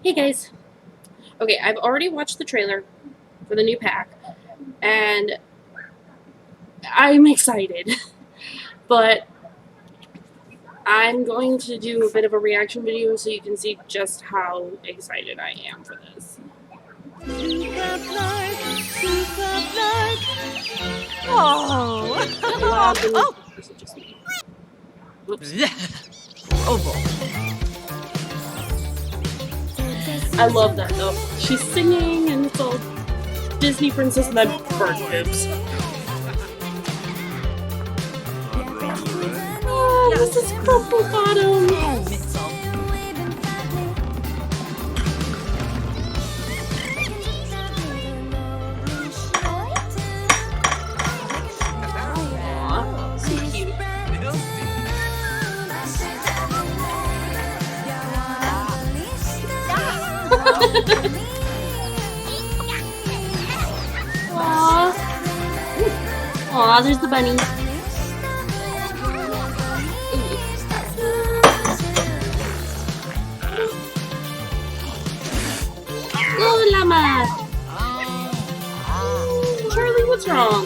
Hey guys. Okay, I've already watched the trailer for the new pack, and I'm excited. But I'm going to do a bit of a reaction video so you can see just how excited I am for this. Oh. Is that loud than Oh. or is it just me? Whoops. Oval. I love that though. She's singing and it's all Disney princess and then bird boobs. Oh, this is Crumple Bottom. Aw, so cute. Aww. Aw, there's the bunny. Oh, llama. Charlie, what's wrong?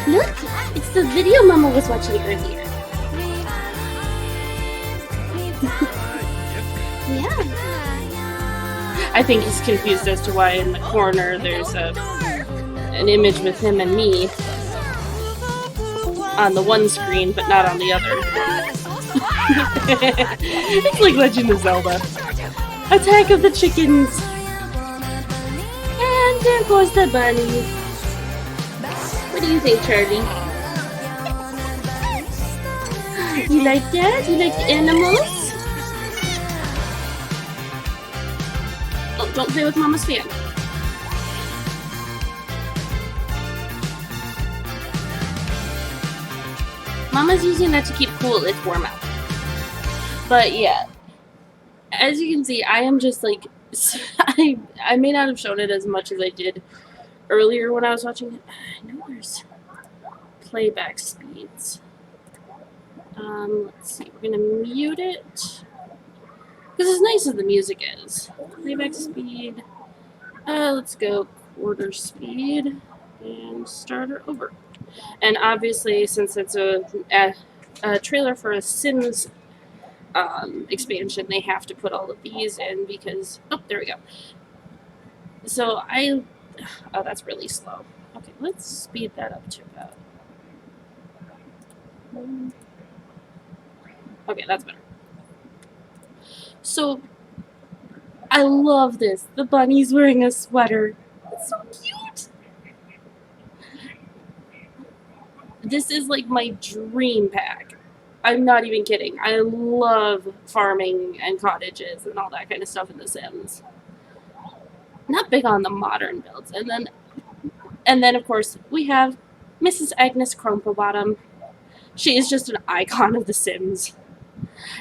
Look, it's the video Mama was watching earlier. Yeah. I think he's confused as to why in the corner there's an image with him and me on the one screen, but not on the other. It's like Legend of Zelda. Attack of the chickens. And there goes the bunny. What do you think, Charlie? You like that? You like the animals? Oh, don't play with Mama's fan. Mama's using that to keep cool. It's warm out. But yeah, as you can see, I am just like, I may not have shown it as much as I did earlier when I was watching it. I know there's playback speeds. Let's see, we're gonna mute it. Because as nice as the music is. Playback speed. Let's go quarter speed and start her over. And obviously, since it's a trailer for a Sims expansion, they have to put all of these in because, oh, there we go. So oh, that's really slow. Okay, let's speed that up to about. Okay, that's better. So, I love this. The bunny's wearing a sweater. It's so cute. This is like my dream pack. I'm not even kidding. I love farming and cottages and all that kind of stuff in The Sims. Not big on the modern builds. And then of course we have Mrs. Agnes Crumplebottom. She is just an icon of The Sims.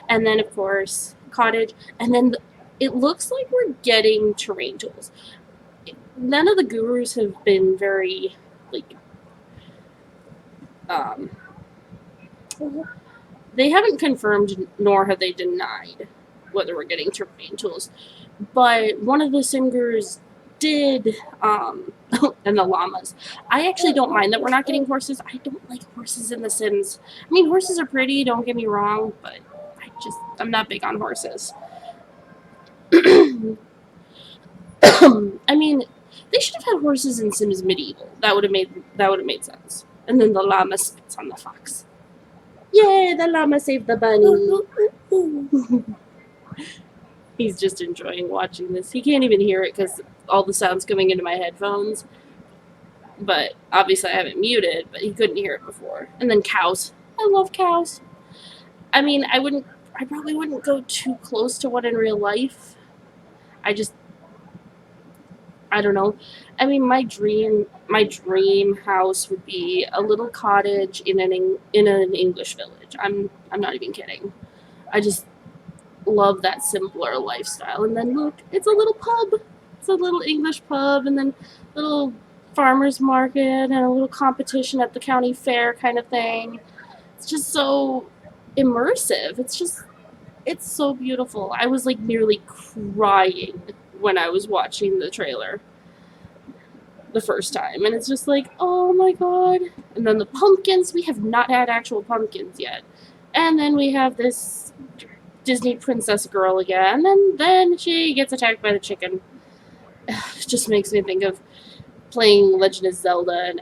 And then of course Cottage. And then it looks like we're getting terrain tools. None of the gurus have been very like they haven't confirmed nor have they denied whether we're getting terrain tools. But one of the sim gurus did, and the llamas. I actually don't mind that we're not getting horses. I don't like horses in The Sims. I mean, horses are pretty, don't get me wrong, but I'm not big on horses. I mean, they should have had horses in Sims Medieval. That would have made sense. And then the llama spits on the fox. Yay, the llama saved the bunny. He's just enjoying watching this. He can't even hear it because all the sound's coming into my headphones. But obviously I have it muted, but he couldn't hear it before. And then cows. I love cows. I mean, I probably wouldn't go too close to one in real life. I don't know. I mean, my dream house would be a little cottage in in an English village. I'm not even kidding. I just love that simpler lifestyle. And then look, it's a little pub. It's a little English pub, and then little farmers market and a little competition at the county fair kind of thing. It's just so immersive. It's so beautiful. I was like nearly crying when I was watching the trailer the first time, and it's just like, oh my god. And then the pumpkins, we have not had actual pumpkins yet. And then we have this Disney princess girl again, and then she gets attacked by the chicken. It just makes me think of playing Legend of Zelda and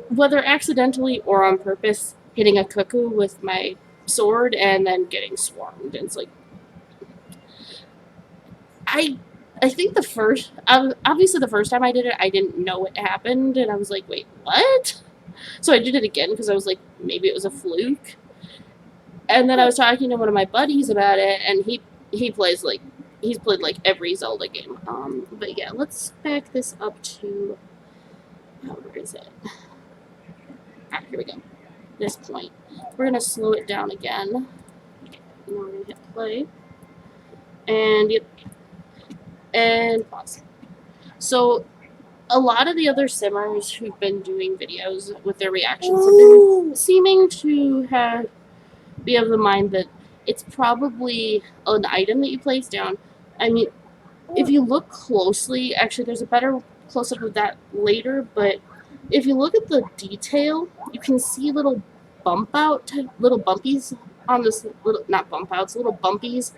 whether accidentally or on purpose hitting a cuckoo with my sword and then getting swarmed. And it's like I I think the first obviously the first time I did it I didn't know it happened and I was like, wait, what? So I did it again because I was like, maybe it was a fluke. And then I was talking to one of my buddies about it, and he plays like he's played like every Zelda game. But yeah, let's back this up to where is it? Ah, here we go. This point. We're gonna slow it down again. And we're gonna hit play. And yep, and pause. So a lot of the other simmers who've been doing videos with their reactions have been seeming to be of the mind that it's probably an item that you place down. I mean, if you look closely, actually, there's a better close up of that later, but if you look at the detail, you can see little little bumpies on this, little, not bump outs, little bumpies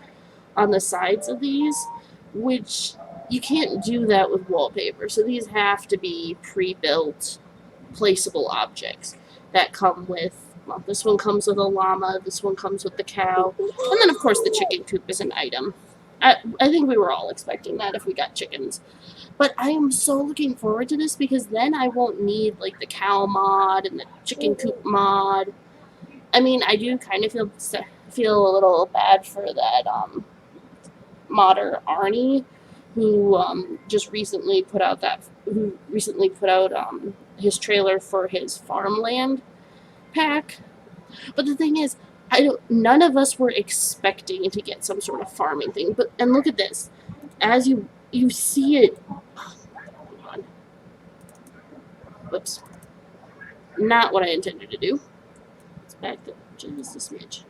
on the sides of these, which you can't do that with wallpaper. So these have to be pre built, placeable objects that come with. Well, this one comes with a llama, this one comes with the cow, and then, of course, the chicken coop is an item. I think we were all expecting that if we got chickens. But I am so looking forward to this because then I won't need like the cow mod and the chicken coop mod. I mean, I do kind of feel a little bad for that modder Arnie, who recently put out his trailer for his farmland pack. But the thing is, none of us were expecting to get some sort of farming thing. And look at this, as you see it. Hold on. Whoops, not what I intended to do. It's back to just a smidge.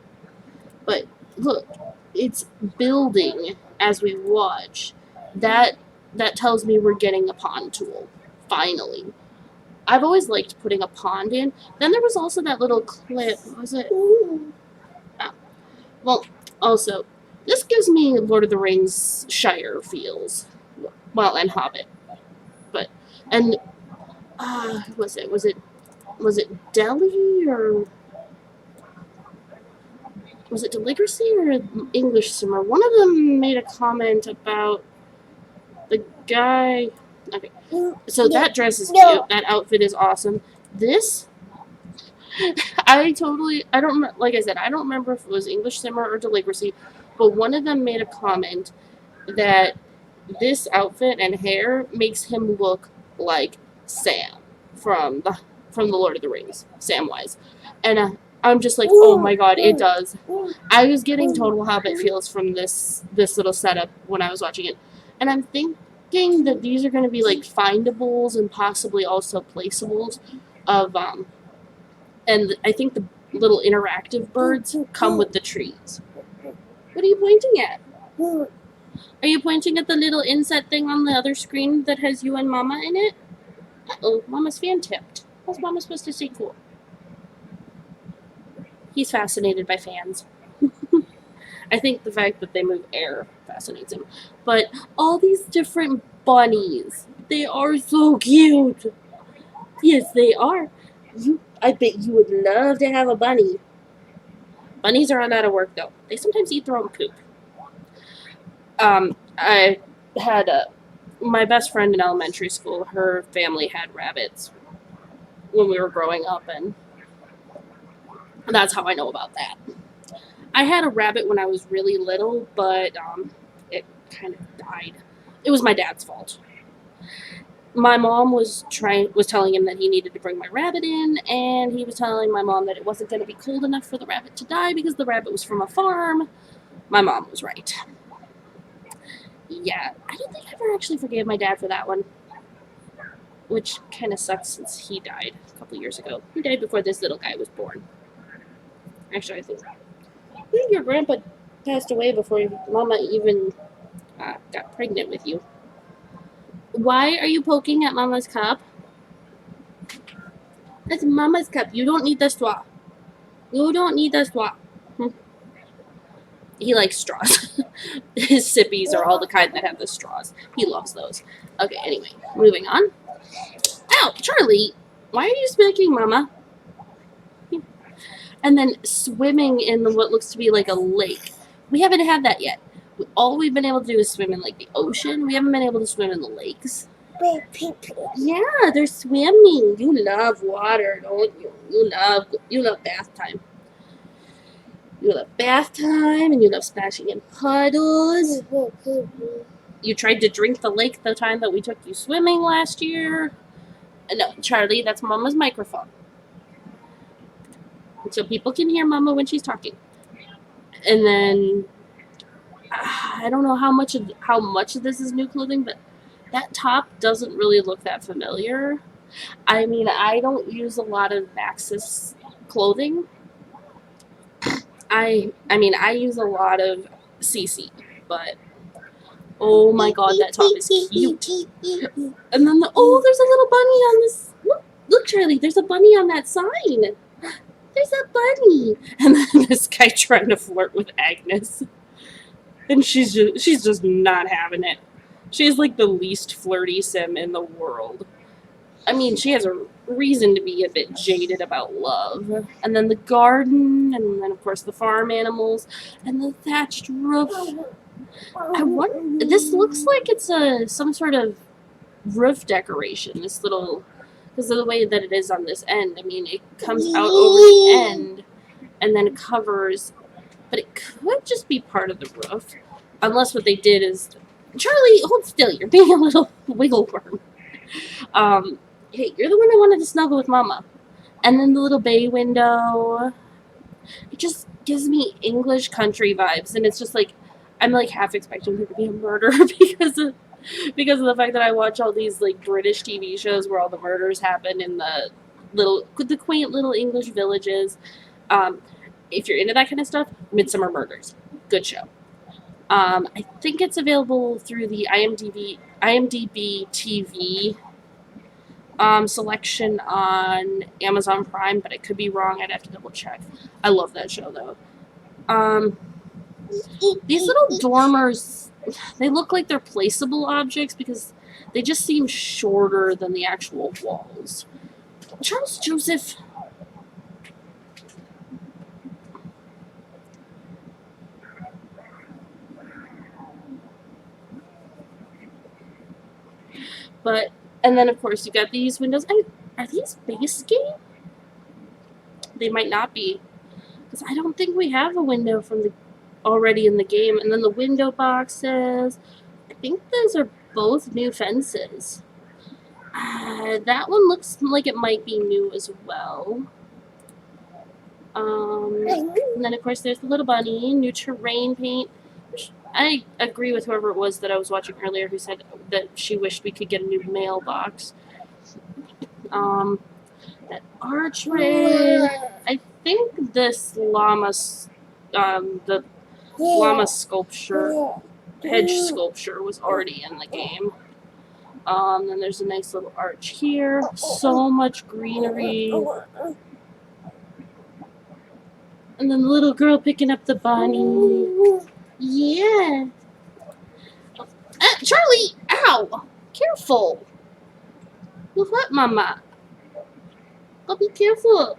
But look, it's building as we watch. That tells me we're getting a pond tool finally. I've always liked putting a pond in. Then there was also that little clip. What was it? Oh. Well, also, this gives me Lord of the Rings Shire feels. Well, and Hobbit. But, and, was it Delhi or, was it Deligracy or English Simmer? One of them made a comment about the guy. Okay, so that dress is cute. That outfit is awesome. This, I don't, like I said, I don't remember if it was English Simmer or Deligracy, but one of them made a comment that this outfit and hair makes him look like Sam from the Lord of the Rings, Samwise. And I'm just like, oh my god, it does. I was getting total Hobbit feels from this little setup when I was watching it. And I'm thinking that these are going to be like findables and possibly also placeables of and I think the little interactive birds come with the trees. What are you pointing at? Are you pointing at the little inset thing on the other screen that has you and Mama in it? Uh-oh, Mama's fan tipped. How's Mama supposed to say cool? He's fascinated by fans. I think the fact that they move air fascinates him. But all these different bunnies, they are so cute. Yes, they are. I bet you would love to have a bunny. Bunnies are not out of work, though. They sometimes eat their own poop. I had my best friend in elementary school. Her family had rabbits when we were growing up, and that's how I know about that. I had a rabbit when I was really little, but it kind of died. It was my dad's fault. My mom was telling him that he needed to bring my rabbit in, and he was telling my mom that it wasn't going to be cold enough for the rabbit to die because the rabbit was from a farm. My mom was right. Yeah, I don't think I ever actually forgave my dad for that one, which kind of sucks since he died a couple years ago. He died before this little guy was born. Actually, I think your grandpa passed away before Mama even got pregnant with you. Why are you poking at Mama's cup? That's Mama's cup. You don't need the straw. You don't need the straw. He likes straws. His sippies are all the kind that have the straws. He loves those. Okay, anyway, moving on. Ow, Charlie, why are you smacking Mama? And then swimming in what looks to be like a lake. We haven't had that yet. All we've been able to do is swim in like the ocean. We haven't been able to swim in the lakes. Yeah, they're swimming. You love water, don't you? You love bath time. You love bath time, and you love splashing in puddles. You tried to drink the lake the time that we took you swimming last year. No, Charlie, that's Mama's microphone. So people can hear Mama when she's talking. And then I don't know how much of this is new clothing, but that top doesn't really look that familiar. I mean, I don't use a lot of Maxis clothing. I use a lot of CC, but oh my god, that top is cute. And then there's a little bunny on this. Look, Charlie, there's a bunny on that sign. There's a bunny. And then this guy trying to flirt with Agnes. And she's just not having it. She's like the least flirty sim in the world. I mean, she has a reason to be a bit jaded about love. And then the garden, and then of course the farm animals, and the thatched roof. This looks like it's some sort of roof decoration. This little, because of the way that it is on this end. I mean, it comes out over the end and then covers, but it could just be part of the roof, unless what they did is, Charlie, hold still. You're being a little wiggle worm. Hey, you're the one that wanted to snuggle with Mama. And then the little bay window. It just gives me English country vibes, and it's just like I'm like half expecting there to be a murder because of the fact that I watch all these like British TV shows where all the murders happen in the quaint little English villages. If you're into that kind of stuff, Midsummer Murders, good show. I think it's available through the IMDb TV selection on Amazon Prime, but I could be wrong. I'd have to double check. I love that show though. These little dormers, they look like they're placeable objects because they just seem shorter than the actual walls. Charles Joseph. And then of course you got these windows. Are these base game? They might not be, because I don't think we have a window already in the game. And then the window boxes, I think those are both new fences. That one looks like it might be new as well. And then of course there's the little bunny, new terrain paint. I agree with whoever it was that I was watching earlier who said that she wished we could get a new mailbox. That archway. I think this llama, the llama sculpture, hedge sculpture was already in the game. Then there's a nice little arch here. So much greenery. And then the little girl picking up the bunny. Yeah. Charlie! Ow! Careful! You'll hurt Mama. Oh, be careful.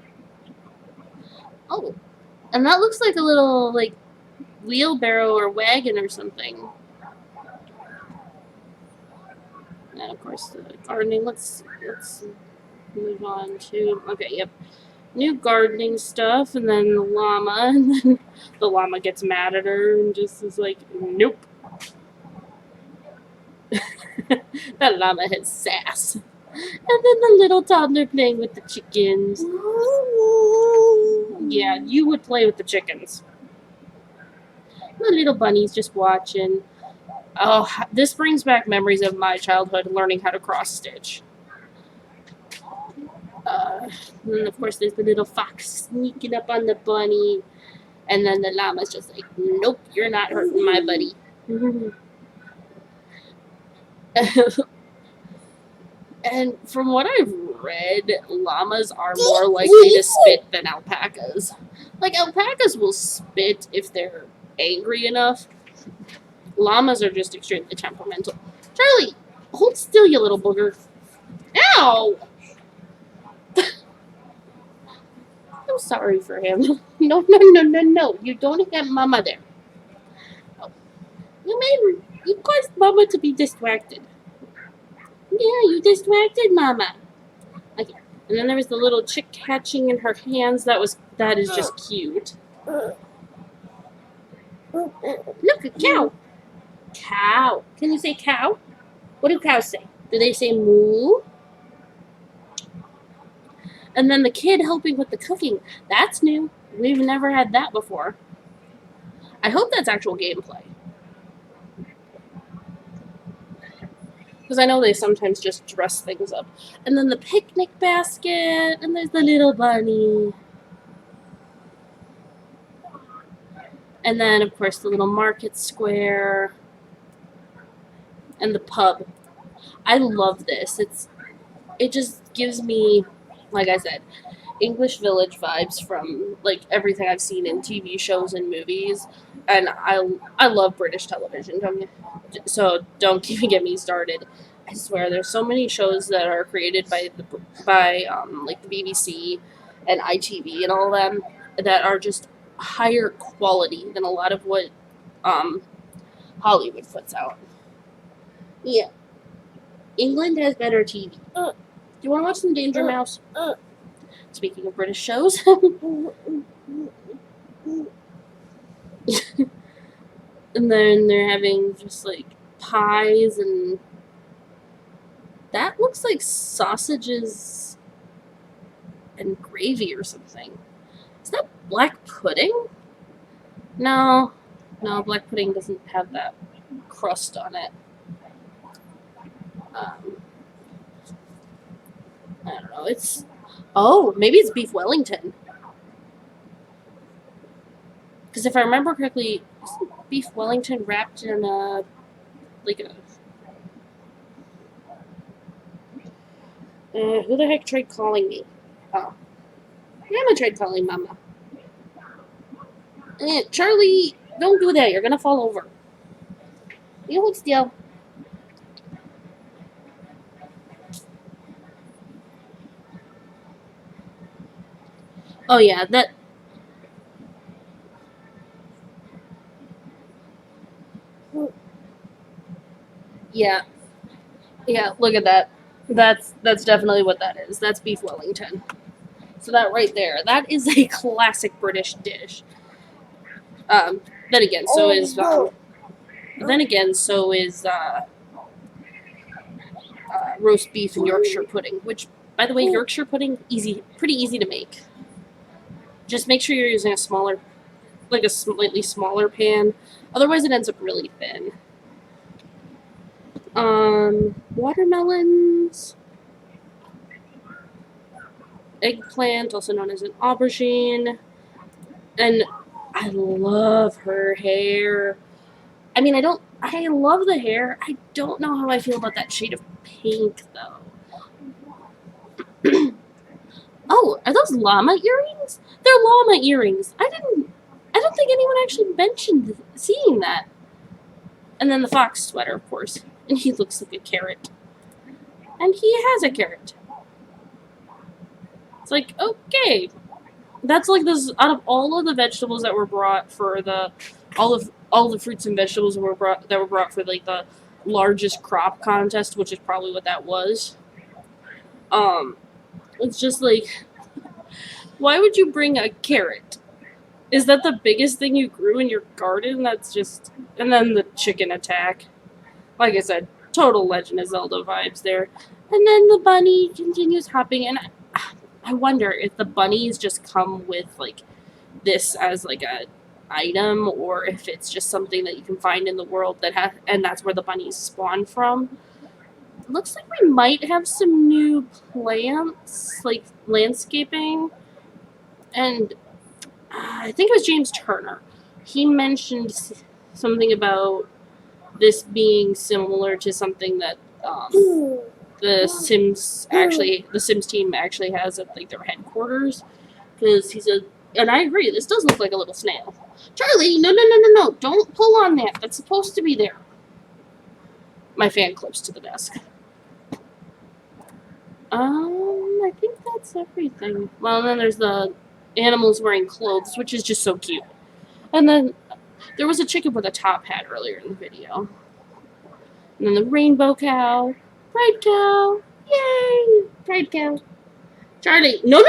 Oh. And that looks like a little, like, wheelbarrow or wagon or something. And of course the gardening. Let's move on to, okay, yep. New gardening stuff, and then the llama, and then the llama gets mad at her and just is like, nope. That llama has sass. And then the little toddler playing with the chickens. Yeah, you would play with the chickens. The little bunny's just watching. Oh, this brings back memories of my childhood learning how to cross stitch. And of course, there's the little fox sneaking up on the bunny. And then the llama's just like, nope, you're not hurting my buddy. And from what I've read, llamas are more likely to spit than alpacas. Like, alpacas will spit if they're angry enough. Llamas are just extremely temperamental. Charlie, hold still, you little booger. Ow! I'm sorry for him. No. You don't have Mama there. Oh. You caused Mama to be distracted. Yeah, you distracted Mama. Okay. And then there was the little chick hatching in her hands. That is just cute. Look, a cow. Cow. Can you say cow? What do cows say? Do they say moo? And then the kid helping with the cooking. That's new. We've never had that before. I hope that's actual gameplay. Because I know they sometimes just dress things up. And then the picnic basket. And there's the little bunny. And then, of course, the little market square. And the pub. I love this. It just gives me, like I said, English Village vibes from like everything I've seen in TV shows and movies, and I love British television. So don't even get me started. I swear, there's so many shows that are created by like the BBC and ITV and all of them that are just higher quality than a lot of what Hollywood puts out. Yeah, England has better TV. Do you want to watch some Danger Mouse? Speaking of British shows. And then they're having just like pies and that looks like sausages and gravy or something. Is that black pudding? No, black pudding doesn't have that crust on it. I don't know. Maybe it's beef Wellington. Because if I remember correctly, isn't beef Wellington wrapped in a who the heck tried calling me? Oh. Mama tried calling Mama. Charlie, don't do that. You're going to fall over. You hold still. Oh, yeah, that... Yeah, look at that. That's definitely what that is. That's beef Wellington. So that right there, that is a classic British dish. Then again, so is roast beef and Yorkshire pudding. Which, by the way, Yorkshire pudding pretty easy to make. Just make sure you're using a slightly smaller pan. Otherwise, it ends up really thin. Watermelons, eggplant, also known as an aubergine, and I love her hair. I mean, I love the hair. I don't know how I feel about that shade of pink, though. Oh, are those llama earrings? They're llama earrings. I don't think anyone actually mentioned seeing that. And then the fox sweater, of course. And he looks like a carrot. And he has a carrot. It's like, okay. That's like this, out of all of the vegetables that were brought for all the fruits and vegetables that were brought for like the largest crop contest, which is probably what that was. It's just like, why would you bring a carrot? Is that the biggest thing you grew in your garden? And then the chicken attack. Like I said, total Legend of Zelda vibes there. And then the bunny continues hopping, and I wonder if the bunnies just come with like this as like a item, or if it's just something that you can find in the world that has, and that's where the bunnies spawn from. Looks like we might have some new plants, like landscaping, and I think it was James Turner. He mentioned something about this being similar to something that the Sims team actually has at like their headquarters, because he said, and I agree, this does look like a little snail. Charlie, no, don't pull on that. That's supposed to be there. My fan clips to the desk. I think that's everything. Well, and then there's the animals wearing clothes, which is just so cute. And then there was a chicken with a top hat earlier in the video. And then the rainbow cow. Pride cow. Yay! Pride cow. Charlie, no.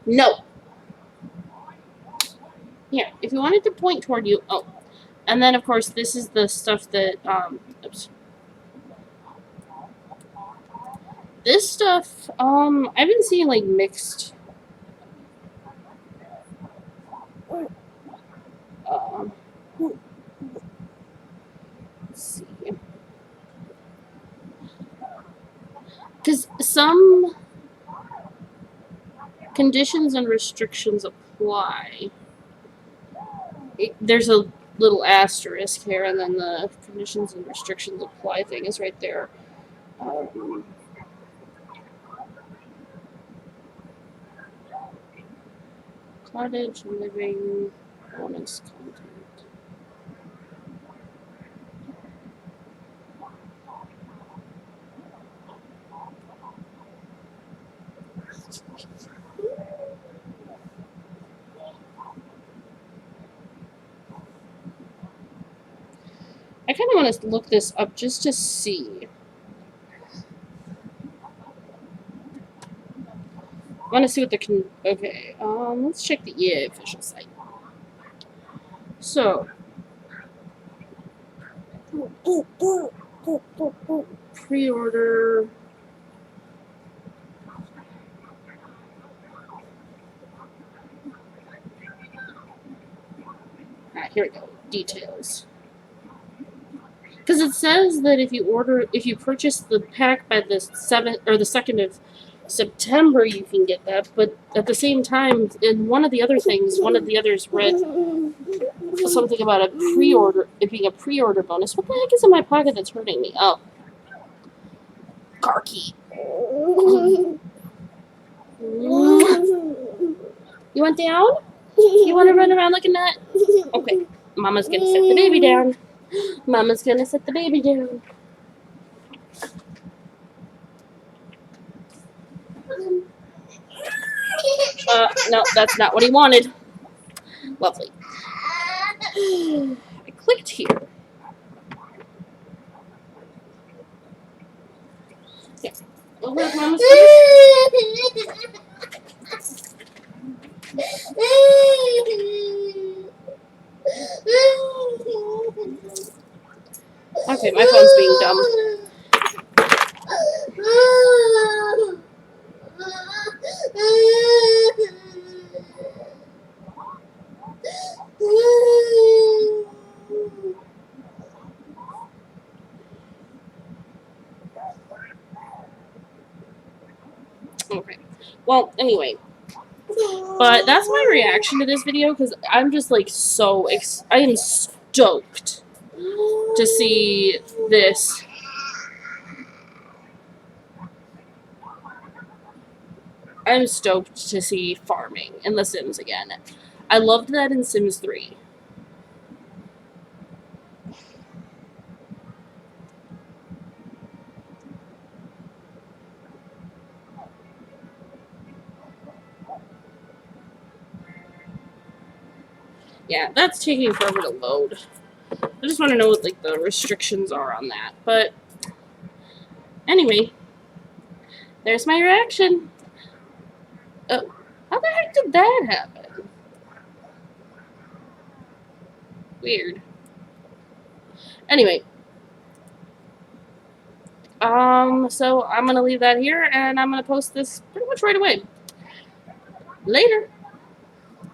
No. Here, if you wanted to point toward you. Oh. And then, of course, this is the stuff that, oops. This stuff, I've been seeing, like, mixed, let's see. Because some conditions and restrictions apply. There's a little asterisk here, and then the conditions and restrictions apply thing is right there. Cottage, living, bonus content. I kind of want to look this up just to see. I want to see what the okay. Let's check the EA official site. So, pre-order. Here we go. Details. Because it says that if you purchase the pack by the 2nd of September, you can get that. But at the same time, in one of the others read something about a pre-order, it being a pre-order bonus. What the heck is in my pocket that's hurting me? Oh, car key. You want down? You want to run around like a nut? Okay, Mama's gonna set the baby down. Mama's gonna set the baby down. No, that's not what he wanted. Lovely. I clicked here. Yeah. Where's Mama's Okay, my phone's being dumb. Okay. Well, anyway. But that's my reaction to this video, because I'm just like I am stoked to see this. I'm stoked to see farming in The Sims again. I loved that in Sims 3. Yeah, that's taking forever to load. I just want to know what like the restrictions are on that. But anyway, there's my reaction. Oh, how the heck did that happen? Weird. Anyway, So I'm gonna leave that here, and I'm gonna post this pretty much right away. Later.